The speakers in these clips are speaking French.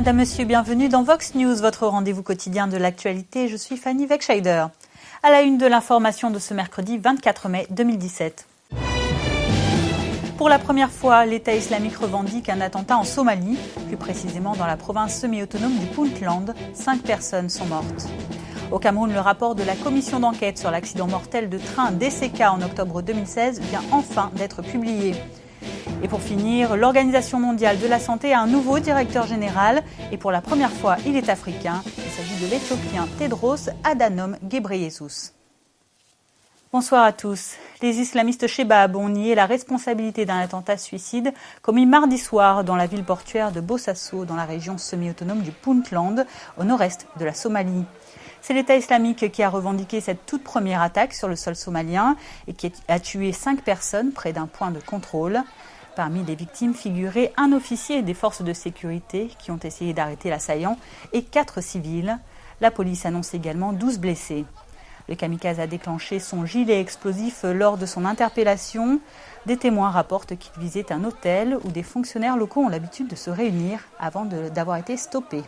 Madame, Monsieur, bienvenue dans Vox News, votre rendez-vous quotidien de l'actualité. Je suis Fanny Wegscheider. À la une de l'information de ce mercredi 24 mai 2017. Pour la première fois, l'État islamique revendique un attentat en Somalie, plus précisément dans la province semi-autonome du Puntland. 5 personnes sont mortes. Au Cameroun, le rapport de la commission d'enquête sur l'accident mortel de train DCK en octobre 2016 vient enfin d'être publié. Et pour finir, l'Organisation mondiale de la santé a un nouveau directeur général et pour la première fois, il est africain. Il s'agit de l'Éthiopien Tedros Adhanom Ghebreyesus. Bonsoir à tous. Les islamistes Chebab ont nié la responsabilité d'un attentat suicide commis mardi soir dans la ville portuaire de Bosaso, dans la région semi-autonome du Puntland, au nord-est de la Somalie. C'est l'État islamique qui a revendiqué cette toute première attaque sur le sol somalien et qui a tué 5 personnes près d'un point de contrôle. Parmi les victimes figuraient un officier des forces de sécurité qui ont essayé d'arrêter l'assaillant et 4 civils. La police annonce également 12 blessés. Le kamikaze a déclenché son gilet explosif lors de son interpellation. Des témoins rapportent qu'il visait un hôtel où des fonctionnaires locaux ont l'habitude de se réunir avant d'avoir été stoppés.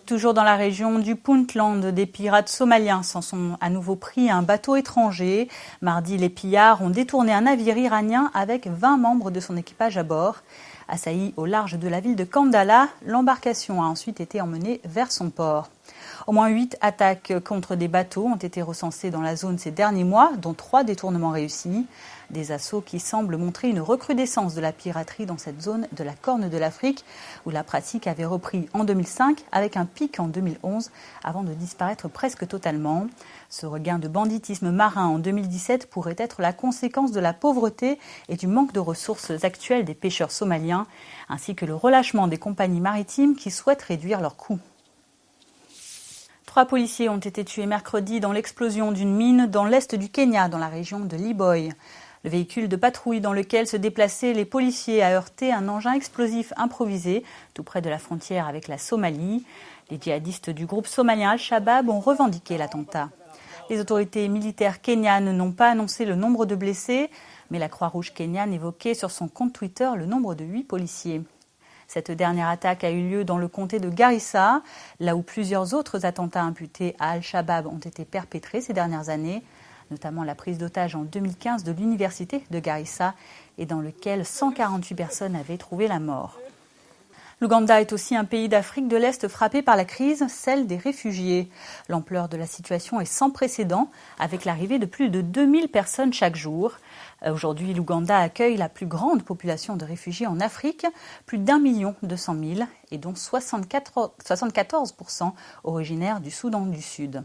Toujours dans la région du Puntland, des pirates somaliens s'en sont à nouveau pris à un bateau étranger. Mardi, les pillards ont détourné un navire iranien avec 20 membres de son équipage à bord. Assaillie au large de la ville de Kandala, l'embarcation a ensuite été emmenée vers son port. Au moins 8 attaques contre des bateaux ont été recensées dans la zone ces derniers mois, dont 3 détournements réussis. Des assauts qui semblent montrer une recrudescence de la piraterie dans cette zone de la Corne de l'Afrique, où la pratique avait repris en 2005 avec un pic en 2011 avant de disparaître presque totalement. Ce regain de banditisme marin en 2017 pourrait être la conséquence de la pauvreté et du manque de ressources actuelles des pêcheurs somaliens, ainsi que le relâchement des compagnies maritimes qui souhaitent réduire leurs coûts. 3 policiers ont été tués mercredi dans l'explosion d'une mine dans l'est du Kenya, dans la région de Liboy. Le véhicule de patrouille dans lequel se déplaçaient les policiers a heurté un engin explosif improvisé tout près de la frontière avec la Somalie. Les djihadistes du groupe somalien Al-Shabaab ont revendiqué l'attentat. Les autorités militaires kenyanes n'ont pas annoncé le nombre de blessés, mais la Croix-Rouge kenyane évoquait sur son compte Twitter le nombre de 8 policiers. Cette dernière attaque a eu lieu dans le comté de Garissa, là où plusieurs autres attentats imputés à Al-Shabaab ont été perpétrés ces dernières années, notamment la prise d'otage en 2015 de l'université de Garissa et dans lequel 148 personnes avaient trouvé la mort. L'Ouganda est aussi un pays d'Afrique de l'Est frappé par la crise, celle des réfugiés. L'ampleur de la situation est sans précédent, avec l'arrivée de plus de 2000 personnes chaque jour. Aujourd'hui, l'Ouganda accueille la plus grande population de réfugiés en Afrique, plus d'1 200 000, et dont 74% originaires du Soudan du Sud.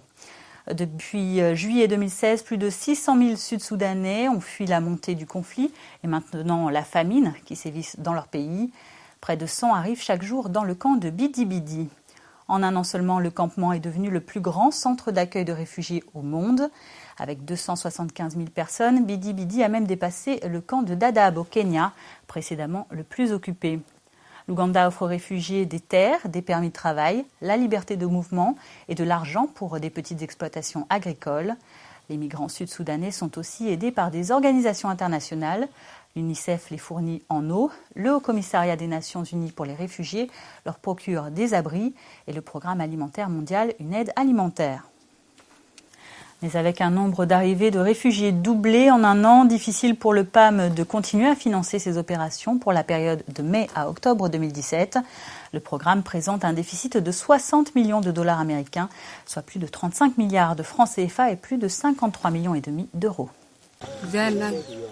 Depuis juillet 2016, plus de 600 000 Sud-Soudanais ont fui la montée du conflit et maintenant la famine qui sévit dans leur pays. Près de 100 arrivent chaque jour dans le camp de Bidi Bidi. En un an seulement, le campement est devenu le plus grand centre d'accueil de réfugiés au monde. Avec 275 000 personnes, Bidi Bidi a même dépassé le camp de Dadaab au Kenya, précédemment le plus occupé. L'Ouganda offre aux réfugiés des terres, des permis de travail, la liberté de mouvement et de l'argent pour des petites exploitations agricoles. Les migrants sud-soudanais sont aussi aidés par des organisations internationales. L'UNICEF les fournit en eau, le Haut-Commissariat des Nations Unies pour les réfugiés leur procure des abris et le Programme alimentaire mondial une aide alimentaire. Mais avec un nombre d'arrivées de réfugiés doublé en un an, difficile pour le PAM de continuer à financer ses opérations pour la période de mai à octobre 2017. Le programme présente un déficit de 60 millions de dollars américains, soit plus de 35 milliards de francs CFA et plus de 53,5 millions d'euros.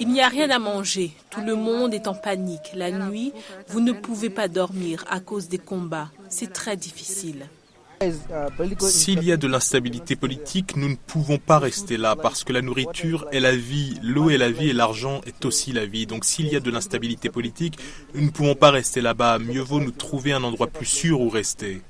Il n'y a rien à manger. Tout le monde est en panique. La nuit, vous ne pouvez pas dormir à cause des combats. C'est très difficile. S'il y a de l'instabilité politique, nous ne pouvons pas rester là parce que la nourriture est la vie, l'eau est la vie et l'argent est aussi la vie. Donc s'il y a de l'instabilité politique, nous ne pouvons pas rester là-bas. Mieux vaut nous trouver un endroit plus sûr où rester.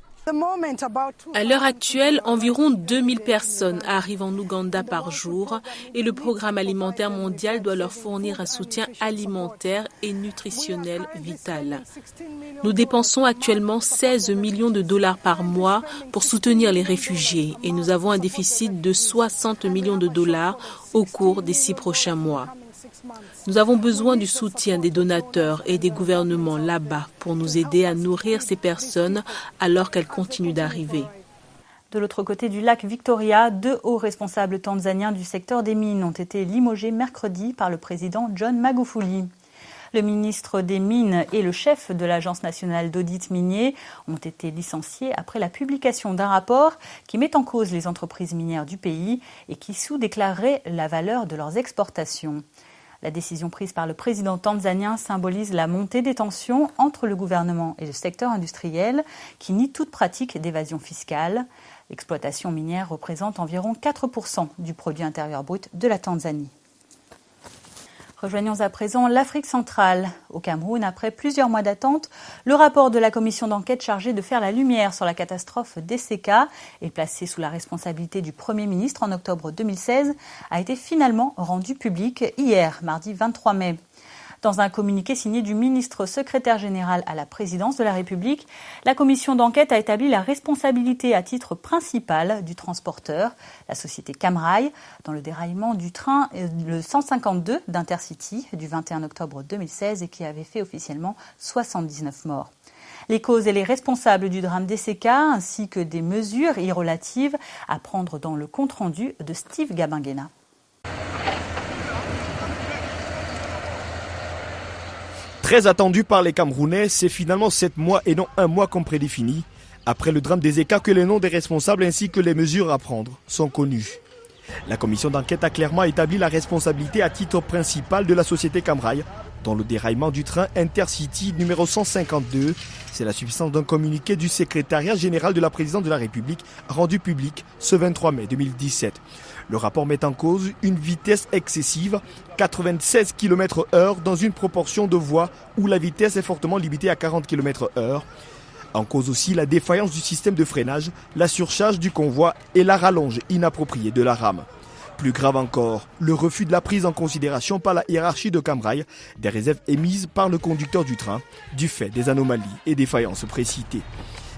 À l'heure actuelle, environ 2000 personnes arrivent en Ouganda par jour et le Programme alimentaire mondial doit leur fournir un soutien alimentaire et nutritionnel vital. Nous dépensons actuellement 16 millions de dollars par mois pour soutenir les réfugiés et nous avons un déficit de 60 millions de dollars au cours des 6 prochains mois. Nous avons besoin du soutien des donateurs et des gouvernements là-bas pour nous aider à nourrir ces personnes alors qu'elles continuent d'arriver. De l'autre côté du lac Victoria, 2 hauts responsables tanzaniens du secteur des mines ont été limogés mercredi par le président John Magufuli. Le ministre des Mines et le chef de l'Agence nationale d'audit minier ont été licenciés après la publication d'un rapport qui met en cause les entreprises minières du pays et qui sous-déclarerait la valeur de leurs exportations. La décision prise par le président tanzanien symbolise la montée des tensions entre le gouvernement et le secteur industriel qui nie toute pratique d'évasion fiscale. L'exploitation minière représente environ 4% du produit intérieur brut de la Tanzanie. Rejoignons à présent l'Afrique centrale. Au Cameroun, après plusieurs mois d'attente, le rapport de la commission d'enquête chargée de faire la lumière sur la catastrophe d'ECK et placé sous la responsabilité du Premier ministre en octobre 2016 a été finalement rendu public hier, mardi 23 mai. Dans un communiqué signé du ministre secrétaire général à la présidence de la République, la commission d'enquête a établi la responsabilité à titre principal du transporteur, la société Camrail, dans le déraillement du train le 152 d'Intercity du 21 octobre 2016 et qui avait fait officiellement 79 morts. Les causes et les responsables du drame d'ECK ainsi que des mesures y relatives à prendre dans le compte-rendu de Steve Gabinguena. Très attendu par les Camerounais, c'est finalement 7 mois et non 1 mois comme prédéfini. Après le drame des ECK que les noms des responsables ainsi que les mesures à prendre sont connus. La commission d'enquête a clairement établi la responsabilité à titre principal de la société Camrail dans le déraillement du train Intercity numéro 152. C'est la substance d'un communiqué du secrétariat général de la présidence de la République rendu public ce 23 mai 2017. Le rapport met en cause une vitesse excessive, 96 km/h dans une proportion de voies où la vitesse est fortement limitée à 40 km/h. En cause aussi la défaillance du système de freinage, la surcharge du convoi et la rallonge inappropriée de la rame. Plus grave encore, le refus de la prise en considération par la hiérarchie de Camrail des réserves émises par le conducteur du train du fait des anomalies et défaillances précitées.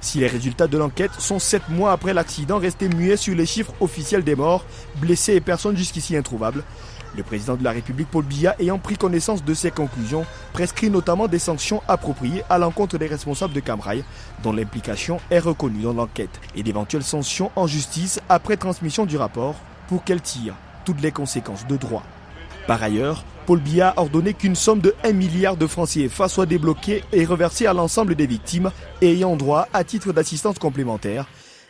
Si les résultats de l'enquête sont 7 mois après l'accident restés muets sur les chiffres officiels des morts, blessés et personnes jusqu'ici introuvables, le président de la République, Paul Biya, ayant pris connaissance de ces conclusions, prescrit notamment des sanctions appropriées à l'encontre des responsables de Camrail, dont l'implication est reconnue dans l'enquête, et d'éventuelles sanctions en justice après transmission du rapport pour qu'elle tire toutes les conséquences de droit. Par ailleurs, Paul Biya a ordonné qu'une somme de 1 milliard de francs CFA soit débloquée et reversée à l'ensemble des victimes ayant droit à titre d'assistance complémentaire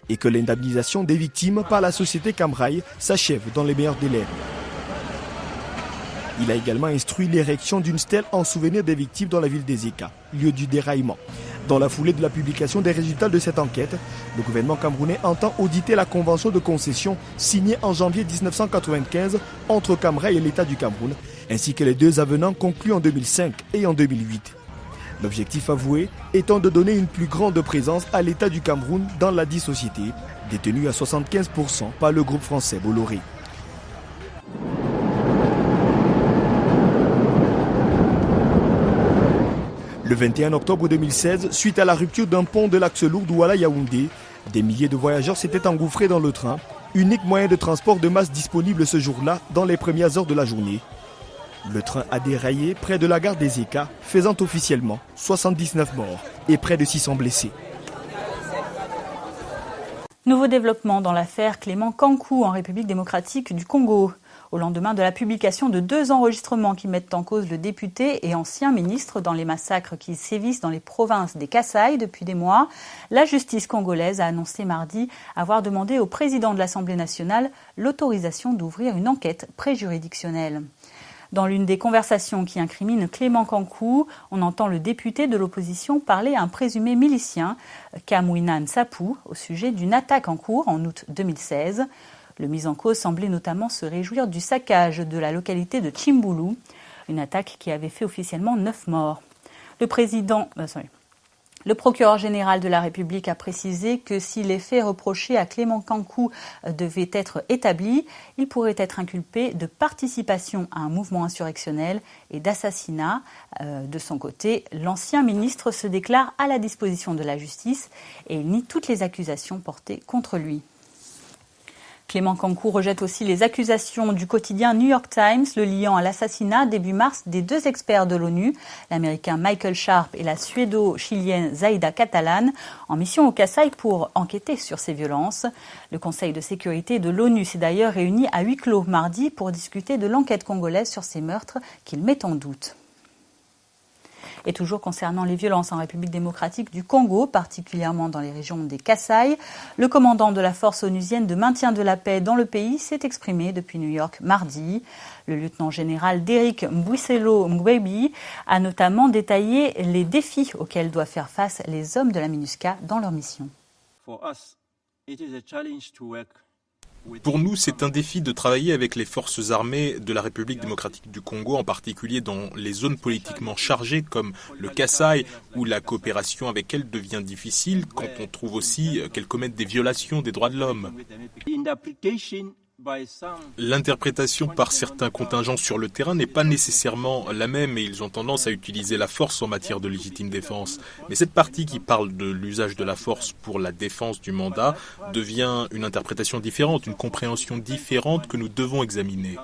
et que l'indemnisation des victimes par la société Camrail s'achève dans les meilleurs délais. Il a également instruit l'érection d'une stèle en souvenir des victimes dans la ville d'ECK, lieu du déraillement. Dans la foulée de la publication des résultats de cette enquête, le gouvernement camerounais entend auditer la convention de concession signée en janvier 1995 entre Camrail et l'État du Cameroun, ainsi que les 2 avenants conclus en 2005 et en 2008. L'objectif avoué étant de donner une plus grande présence à l'État du Cameroun dans la dite société, détenue à 75% par le groupe français Bolloré. Le 21 octobre 2016, suite à la rupture d'un pont de l'axe lourd Douala-Yaoundé, des milliers de voyageurs s'étaient engouffrés dans le train, unique moyen de transport de masse disponible ce jour-là dans les premières heures de la journée. Le train a déraillé près de la gare d'ECK, faisant officiellement 79 morts et près de 600 blessés. Nouveau développement dans l'affaire Clément Kankou en République démocratique du Congo. Au lendemain de la publication de 2 enregistrements qui mettent en cause le député et ancien ministre dans les massacres qui sévissent dans les provinces des Kasaï depuis des mois, la justice congolaise a annoncé mardi avoir demandé au président de l'Assemblée nationale l'autorisation d'ouvrir une enquête préjuridictionnelle. Dans l'une des conversations qui incriminent Clément Kankou, on entend le député de l'opposition parler à un présumé milicien, Kamwina Nsapu, au sujet d'une attaque en cours en août 2016. Le mis en cause semblait notamment se réjouir du saccage de la localité de Chimbulu, une attaque qui avait fait officiellement 9 morts. Le procureur général de la République a précisé que si les faits reprochés à Clément Kankou devaient être établis, il pourrait être inculpé de participation à un mouvement insurrectionnel et d'assassinat. De son côté, l'ancien ministre se déclare à la disposition de la justice et il nie toutes les accusations portées contre lui. Clément Cancou rejette aussi les accusations du quotidien New York Times le liant à l'assassinat début mars des 2 experts de l'ONU, l'américain Michael Sharp et la suédo-chilienne Zaida Catalán, en mission au Kasaï pour enquêter sur ces violences. Le Conseil de sécurité de l'ONU s'est d'ailleurs réuni à huis clos mardi pour discuter de l'enquête congolaise sur ces meurtres qu'il met en doute. Et toujours concernant les violences en République démocratique du Congo, particulièrement dans les régions des Kasaï, le commandant de la force onusienne de maintien de la paix dans le pays s'est exprimé depuis New York mardi. Le lieutenant-général Derrick Mbouisselo Ngwebi a notamment détaillé les défis auxquels doivent faire face les hommes de la MINUSCA dans leur mission. Pour nous, c'est un défi de travailler avec les forces armées de la République démocratique du Congo, en particulier dans les zones politiquement chargées comme le Kasaï, où la coopération avec elles devient difficile quand on trouve aussi qu'elles commettent des violations des droits de l'homme. L'interprétation par certains contingents sur le terrain n'est pas nécessairement la même et ils ont tendance à utiliser la force en matière de légitime défense. Mais cette partie qui parle de l'usage de la force pour la défense du mandat devient une interprétation différente, une compréhension différente que nous devons examiner.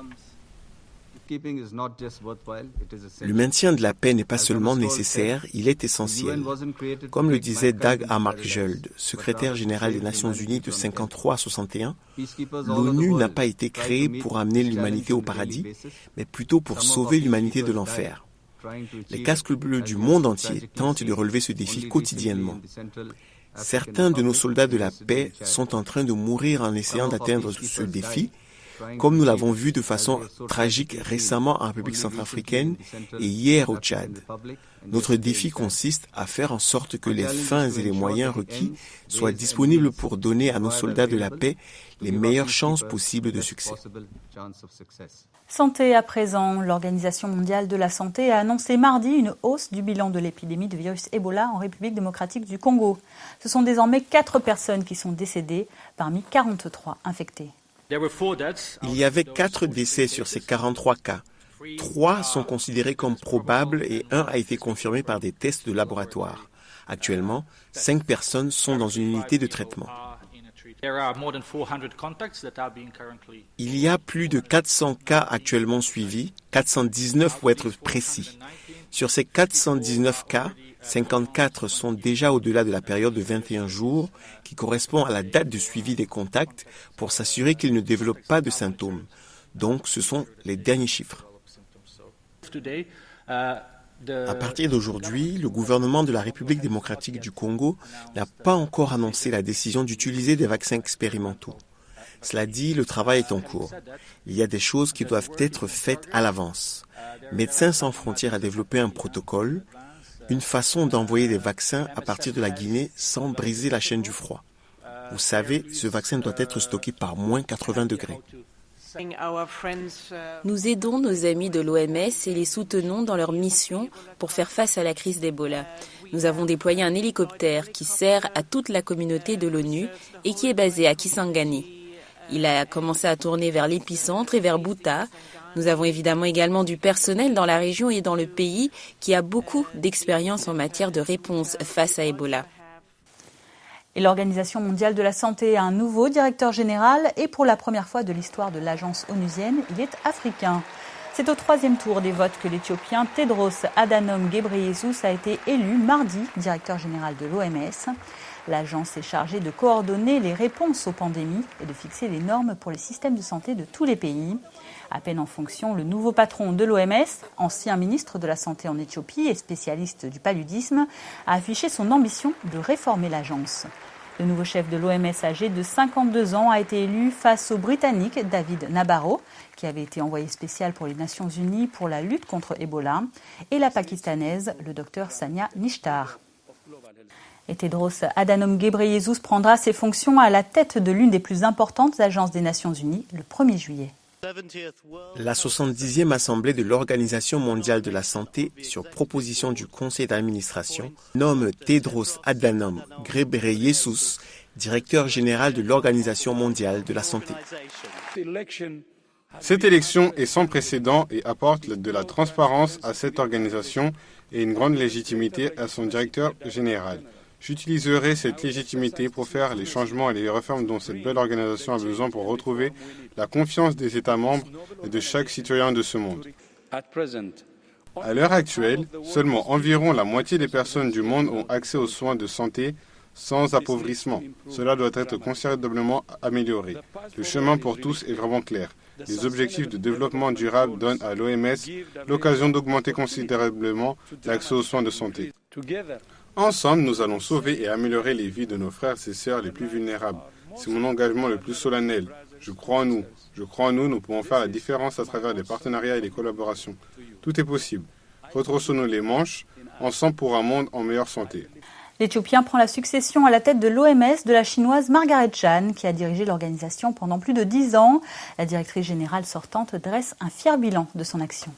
Le maintien de la paix n'est pas seulement nécessaire, il est essentiel. Comme le disait Dag Hammarskjöld, secrétaire général des Nations Unies de 1953 à 1961, l'ONU n'a pas été créée pour amener l'humanité au paradis, mais plutôt pour sauver l'humanité de l'enfer. Les casques bleus du monde entier tentent de relever ce défi quotidiennement. Certains de nos soldats de la paix sont en train de mourir en essayant d'atteindre ce défi, comme nous l'avons vu de façon tragique récemment en République centrafricaine et hier au Tchad. Notre défi consiste à faire en sorte que les fins et les moyens requis soient disponibles pour donner à nos soldats de la paix les meilleures chances possibles de succès. Santé à présent, l'Organisation mondiale de la santé a annoncé mardi une hausse du bilan de l'épidémie de virus Ebola en République démocratique du Congo. Ce sont désormais 4 personnes qui sont décédées parmi 43 infectées. Il y avait 4 décès sur ces 43 cas. 3 sont considérés comme probables et 1 a été confirmé par des tests de laboratoire. Actuellement, 5 personnes sont dans une unité de traitement. Il y a plus de 400 cas actuellement suivis, 419 pour être précis. Sur ces 419 cas, 54 sont déjà au-delà de la période de 21 jours qui correspond à la date de suivi des contacts pour s'assurer qu'ils ne développent pas de symptômes. Donc, ce sont les derniers chiffres. À partir d'aujourd'hui, le gouvernement de la République démocratique du Congo n'a pas encore annoncé la décision d'utiliser des vaccins expérimentaux. Cela dit, le travail est en cours. Il y a des choses qui doivent être faites à l'avance. Médecins sans frontières a développé un protocole, une façon d'envoyer des vaccins à partir de la Guinée sans briser la chaîne du froid. Vous savez, ce vaccin doit être stocké par moins 80 degrés. Nous aidons nos amis de l'OMS et les soutenons dans leur mission pour faire face à la crise d'Ebola. Nous avons déployé un hélicoptère qui sert à toute la communauté de l'ONU et qui est basé à Kisangani. Il a commencé à tourner vers l'épicentre et vers Buta. Nous avons évidemment également du personnel dans la région et dans le pays qui a beaucoup d'expérience en matière de réponse face à Ebola. Et l'Organisation mondiale de la santé a un nouveau directeur général et pour la première fois de l'histoire de l'agence onusienne, il est africain. C'est au 3e tour des votes que l'Éthiopien Tedros Adhanom Ghebreyesus a été élu mardi directeur général de l'OMS. L'agence est chargée de coordonner les réponses aux pandémies et de fixer les normes pour les systèmes de santé de tous les pays. À peine en fonction, le nouveau patron de l'OMS, ancien ministre de la Santé en Éthiopie et spécialiste du paludisme, a affiché son ambition de réformer l'agence. Le nouveau chef de l'OMS âgé de 52 ans a été élu face au Britannique David Nabarro, qui avait été envoyé spécial pour les Nations Unies pour la lutte contre Ebola, et la Pakistanaise, le docteur Sania Nishtar. Et Tedros Adhanom Ghebreyesus prendra ses fonctions à la tête de l'une des plus importantes agences des Nations Unies le 1er juillet. La 70e Assemblée de l'Organisation mondiale de la santé, sur proposition du conseil d'administration, nomme Tedros Adhanom Ghebreyesus directeur général de l'Organisation mondiale de la santé. Cette élection est sans précédent et apporte de la transparence à cette organisation et une grande légitimité à son directeur général. J'utiliserai cette légitimité pour faire les changements et les réformes dont cette belle organisation a besoin pour retrouver la confiance des États membres et de chaque citoyen de ce monde. À l'heure actuelle, seulement environ la moitié des personnes du monde ont accès aux soins de santé sans appauvrissement. Cela doit être considérablement amélioré. Le chemin pour tous est vraiment clair. Les objectifs de développement durable donnent à l'OMS l'occasion d'augmenter considérablement l'accès aux soins de santé. Ensemble, nous allons sauver et améliorer les vies de nos frères et sœurs les plus vulnérables. C'est mon engagement le plus solennel. Je crois en nous. Je crois en nous. Nous pouvons faire la différence à travers des partenariats et des collaborations. Tout est possible. Retroussons-nous les manches, ensemble pour un monde en meilleure santé. L'Éthiopien prend la succession à la tête de l'OMS de la chinoise Margaret Chan, qui a dirigé l'organisation pendant plus de 10 ans. La directrice générale sortante dresse un fier bilan de son action.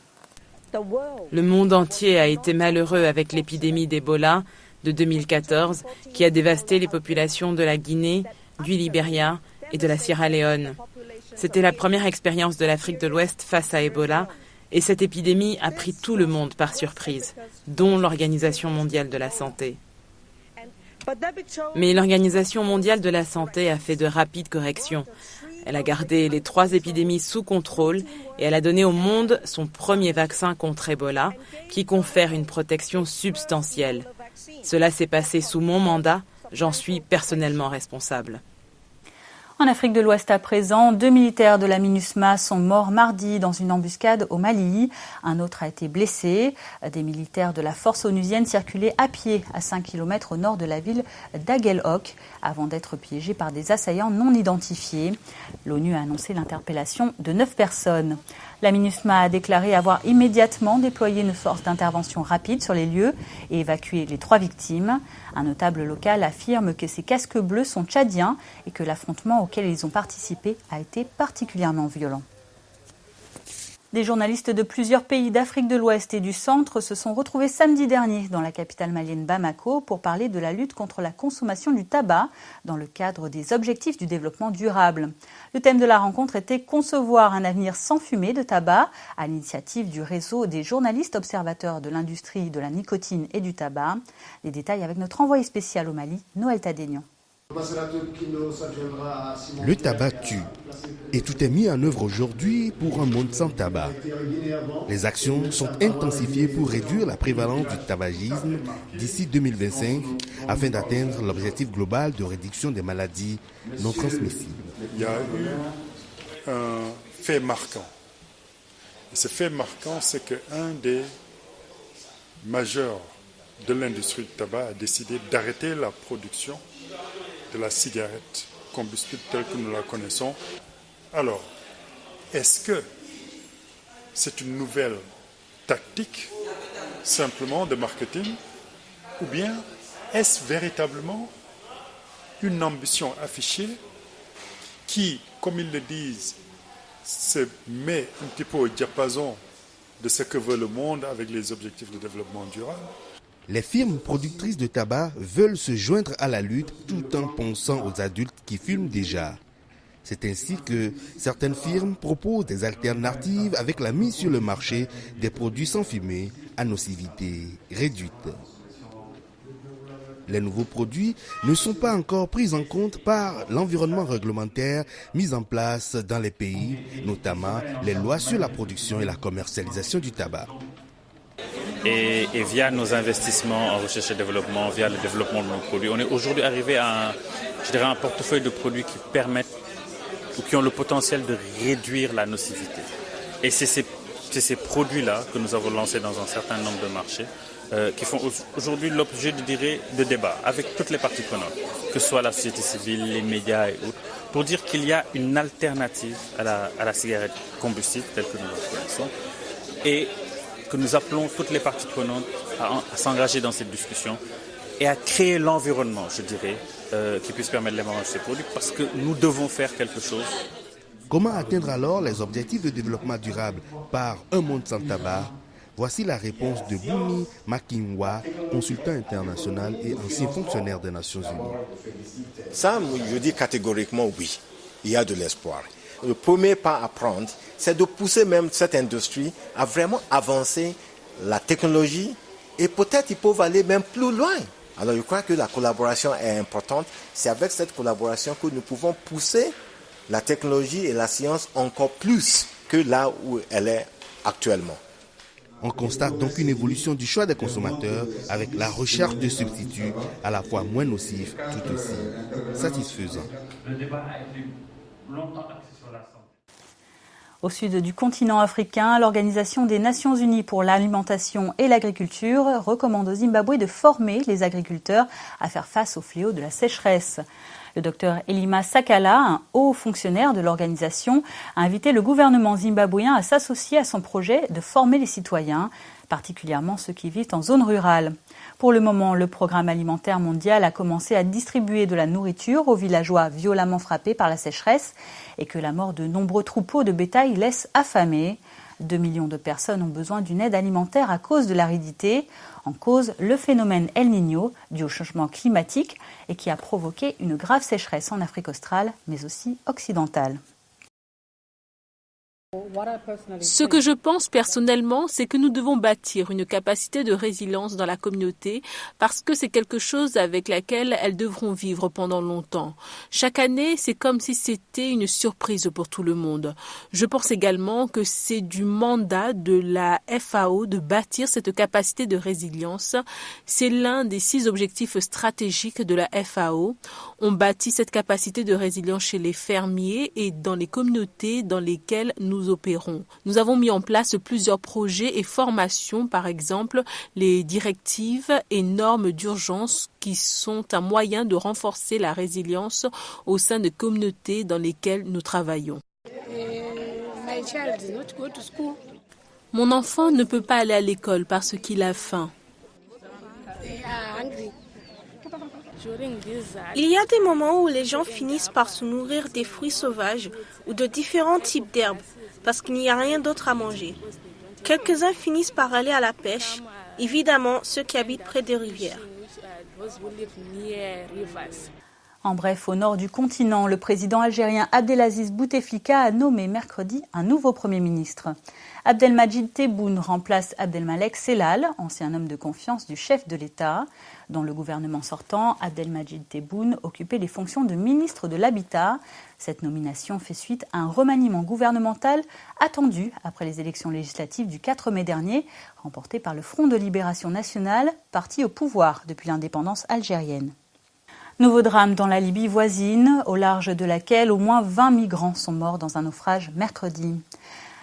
Le monde entier a été malheureux avec l'épidémie d'Ebola de 2014 qui a dévasté les populations de la Guinée, du Libéria et de la Sierra Leone. C'était la première expérience de l'Afrique de l'Ouest face à Ebola et cette épidémie a pris tout le monde par surprise, dont l'Organisation mondiale de la santé. Mais l'Organisation mondiale de la santé a fait de rapides corrections. Elle a gardé les 3 épidémies sous contrôle et elle a donné au monde son premier vaccin contre Ebola qui confère une protection substantielle. Cela s'est passé sous mon mandat, j'en suis personnellement responsable. En Afrique de l'Ouest à présent, 2 militaires de la MINUSMA sont morts mardi dans une embuscade au Mali. Un autre a été blessé. Des militaires de la force onusienne circulaient à pied à 5 km au nord de la ville d'Aguelhok avant d'être piégés par des assaillants non identifiés. L'ONU a annoncé l'interpellation de 9 personnes. La MINUSMA a déclaré avoir immédiatement déployé une force d'intervention rapide sur les lieux et évacué les 3 victimes. Un notable local affirme que ces casques bleus sont tchadiens et que l'affrontement auquel ils ont participé a été particulièrement violent. Des journalistes de plusieurs pays d'Afrique de l'Ouest et du Centre se sont retrouvés samedi dernier dans la capitale malienne Bamako pour parler de la lutte contre la consommation du tabac dans le cadre des objectifs du développement durable. Le thème de la rencontre était « Concevoir un avenir sans fumée de tabac » à l'initiative du réseau des journalistes observateurs de l'industrie de la nicotine et du tabac. Les détails avec notre envoyé spécial au Mali, Noël Tadénian. Le tabac tue et tout est mis en œuvre aujourd'hui pour un monde sans tabac. Les actions sont intensifiées pour réduire la prévalence du tabagisme d'ici 2025 afin d'atteindre l'objectif global de réduction des maladies non transmissibles. Il y a eu un fait marquant. Et ce fait marquant, c'est qu'un des majeurs de l'industrie du tabac a décidé d'arrêter la production de la cigarette combustible telle que nous la connaissons. Alors, est-ce que c'est une nouvelle tactique simplement de marketing ou bien est-ce véritablement une ambition affichée qui, comme ils le disent, se met un petit peu au diapason de ce que veut le monde avec les objectifs de développement durable? Les firmes productrices de tabac veulent se joindre à la lutte tout en pensant aux adultes qui fument déjà. C'est ainsi que certaines firmes proposent des alternatives avec la mise sur le marché des produits sans fumée à nocivité réduite. Les nouveaux produits ne sont pas encore pris en compte par l'environnement réglementaire mis en place dans les pays, notamment les lois sur la production et la commercialisation du tabac. Et via nos investissements en recherche et développement, via le développement de nos produits, on est aujourd'hui arrivé à un portefeuille de produits qui permettent ou qui ont le potentiel de réduire la nocivité. Et c'est ces produits-là que nous avons lancés dans un certain nombre de marchés qui font aujourd'hui l'objet de débats avec toutes les parties prenantes, que ce soit la société civile, les médias et autres, pour dire qu'il y a une alternative à la cigarette combustible telle que nous la connaissons et que nous appelons toutes les parties prenantes à s'engager dans cette discussion et à créer l'environnement, je dirais, qui puisse permettre l'émergence de ces produits parce que nous devons faire quelque chose. Comment atteindre alors les objectifs de développement durable par un monde sans tabac? Voici la réponse de Bouni Makinwa, consultant international et ancien fonctionnaire des Nations Unies. Ça, je dis catégoriquement oui, il y a de l'espoir. Le premier pas à prendre, c'est de pousser même cette industrie à vraiment avancer la technologie et peut-être ils peuvent aller même plus loin. Alors je crois que la collaboration est importante. C'est avec cette collaboration que nous pouvons pousser la technologie et la science encore plus que là où elle est actuellement. On constate donc une évolution du choix des consommateurs avec la recherche de substituts à la fois moins nocifs tout aussi satisfaisants. Au sud du continent africain, l'Organisation des Nations Unies pour l'alimentation et l'agriculture recommande au Zimbabwe de former les agriculteurs à faire face au fléau de la sécheresse. Le docteur Elima Sakala, un haut fonctionnaire de l'organisation, a invité le gouvernement zimbabwéen à s'associer à son projet de former les citoyens, particulièrement ceux qui vivent en zone rurale. Pour le moment, le programme alimentaire mondial a commencé à distribuer de la nourriture aux villageois violemment frappés par la sécheresse et que la mort de nombreux troupeaux de bétail laisse affamés. 2 millions de personnes ont besoin d'une aide alimentaire à cause de l'aridité, en cause le phénomène El Niño dû au changement climatique et qui a provoqué une grave sécheresse en Afrique australe, mais aussi occidentale. Ce que je pense personnellement, c'est que nous devons bâtir une capacité de résilience dans la communauté parce que c'est quelque chose avec laquelle elles devront vivre pendant longtemps. Chaque année, c'est comme si c'était une surprise pour tout le monde. Je pense également que c'est du mandat de la FAO de bâtir cette capacité de résilience. C'est l'un des 6 objectifs stratégiques de la FAO. On bâtit cette capacité de résilience chez les fermiers et dans les communautés dans lesquelles nous opérons. Nous avons mis en place plusieurs projets et formations, par exemple les directives et normes d'urgence qui sont un moyen de renforcer la résilience au sein des communautés dans lesquelles nous travaillons. Mon enfant ne peut pas aller à l'école parce qu'il a faim. Il y a des moments où les gens finissent par se nourrir des fruits sauvages ou de différents types d'herbes parce qu'il n'y a rien d'autre à manger. Quelques-uns finissent par aller à la pêche, évidemment ceux qui habitent près des rivières. En bref, au nord du continent, le président algérien Abdelaziz Bouteflika a nommé mercredi un nouveau Premier ministre. Abdelmadjid Tebboune remplace Abdelmalek Sellal, ancien homme de confiance du chef de l'État. Dans le gouvernement sortant, Abdelmadjid Tebboune occupait les fonctions de ministre de l'Habitat. Cette nomination fait suite à un remaniement gouvernemental attendu après les élections législatives du 4 mai dernier, remportées par le Front de Libération Nationale, parti au pouvoir depuis l'indépendance algérienne. Nouveau drame dans la Libye voisine, au large de laquelle au moins 20 migrants sont morts dans un naufrage mercredi.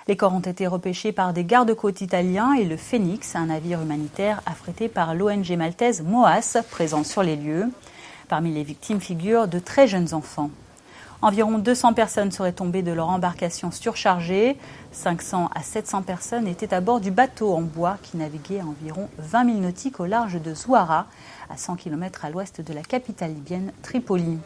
Les corps ont été repêchés par des gardes-côtes italiens et le Phoenix, un navire humanitaire affrété par l'ONG maltaise MOAS, présent sur les lieux. Parmi les victimes figurent de très jeunes enfants. Environ 200 personnes seraient tombées de leur embarcation surchargée. 500 à 700 personnes étaient à bord du bateau en bois qui naviguait à environ 20 milles nautiques au large de Zouara, à 100 km à l'ouest de la capitale libyenne, Tripoli.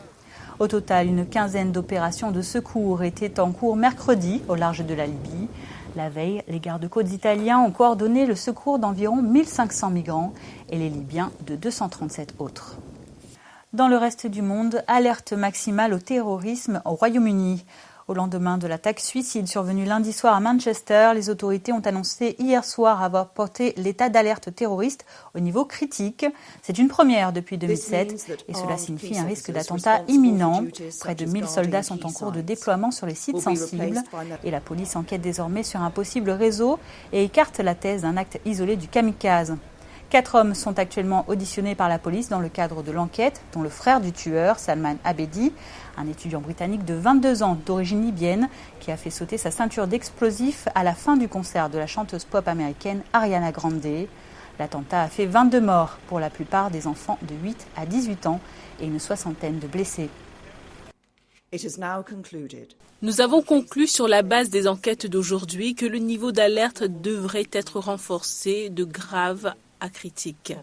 Au total, une quinzaine d'opérations de secours étaient en cours mercredi au large de la Libye. La veille, les gardes-côtes italiens ont coordonné le secours d'environ 1500 migrants et les Libyens de 237 autres. Dans le reste du monde, alerte maximale au terrorisme au Royaume-Uni. Au lendemain de l'attaque suicide survenue lundi soir à Manchester, les autorités ont annoncé hier soir avoir porté l'état d'alerte terroriste au niveau critique. C'est une première depuis 2007 et cela signifie un risque d'attentat imminent. Près de 1000 soldats sont en cours de déploiement sur les sites sensibles et la police enquête désormais sur un possible réseau et écarte la thèse d'un acte isolé du kamikaze. 4 hommes sont actuellement auditionnés par la police dans le cadre de l'enquête, dont le frère du tueur, Salman Abedi, un étudiant britannique de 22 ans d'origine libyenne qui a fait sauter sa ceinture d'explosifs à la fin du concert de la chanteuse pop américaine Ariana Grande. L'attentat a fait 22 morts, pour la plupart des enfants de 8 à 18 ans et une soixantaine de blessés. Nous avons conclu sur la base des enquêtes d'aujourd'hui que le niveau d'alerte devrait être renforcé de grave à critique.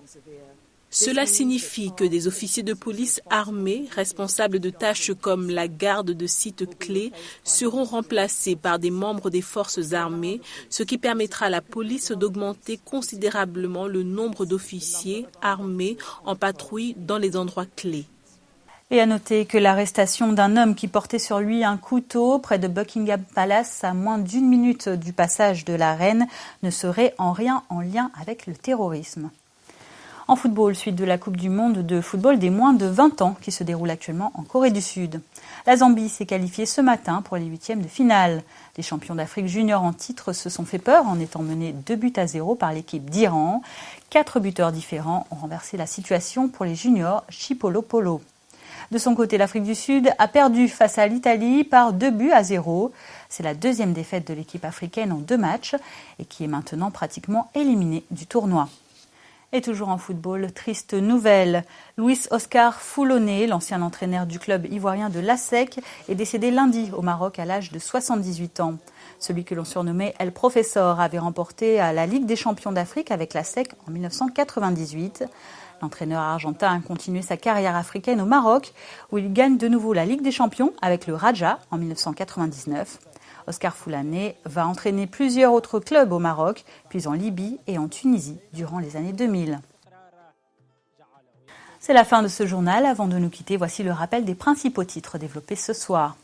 Cela signifie que des officiers de police armés, responsables de tâches comme la garde de sites clés, seront remplacés par des membres des forces armées, ce qui permettra à la police d'augmenter considérablement le nombre d'officiers armés en patrouille dans les endroits clés. Et à noter que l'arrestation d'un homme qui portait sur lui un couteau près de Buckingham Palace à moins d'1 minute du passage de la reine ne serait en rien en lien avec le terrorisme. En football, suite de la Coupe du monde de football des moins de 20 ans qui se déroule actuellement en Corée du Sud. La Zambie s'est qualifiée ce matin pour les 8e de finale. Les champions d'Afrique junior en titre se sont fait peur en étant menés 2-0 par l'équipe d'Iran. 4 buteurs différents ont renversé la situation pour les juniors Chipolo-Polo. De son côté, l'Afrique du Sud a perdu face à l'Italie par 2-0. C'est la deuxième défaite de l'équipe africaine en 2 matchs et qui est maintenant pratiquement éliminée du tournoi. Et toujours en football, triste nouvelle. Luis Oscar Foulonné, l'ancien entraîneur du club ivoirien de l'ASEC, est décédé lundi au Maroc à l'âge de 78 ans. Celui que l'on surnommait El Professor avait remporté à la Ligue des champions d'Afrique avec l'ASEC en 1998. L'entraîneur argentin a continué sa carrière africaine au Maroc, où il gagne de nouveau la Ligue des champions avec le Raja en 1999. Oscar Foulonné va entraîner plusieurs autres clubs au Maroc, puis en Libye et en Tunisie durant les années 2000. C'est la fin de ce journal. Avant de nous quitter, voici le rappel des principaux titres développés ce soir.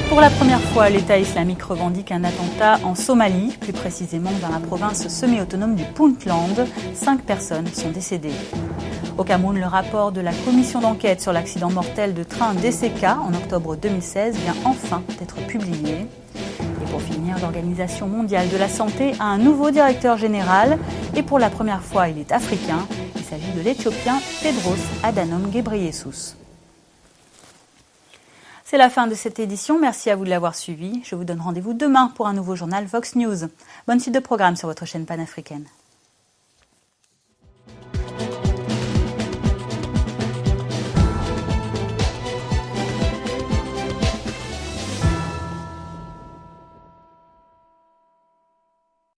Pour la première fois, l'État islamique revendique un attentat en Somalie, plus précisément dans la province semi-autonome du Puntland. 5 personnes sont décédées. Au Cameroun, le rapport de la commission d'enquête sur l'accident mortel de train DCK en octobre 2016 vient enfin d'être publié. Et pour finir, l'Organisation mondiale de la santé a un nouveau directeur général et pour la première fois, il est africain. Il s'agit de l'Éthiopien Tedros Adhanom Ghebreyesus. C'est la fin de cette édition. Merci à vous de l'avoir suivi. Je vous donne rendez-vous demain pour un nouveau journal Vox News. Bonne suite de programme sur votre chaîne panafricaine.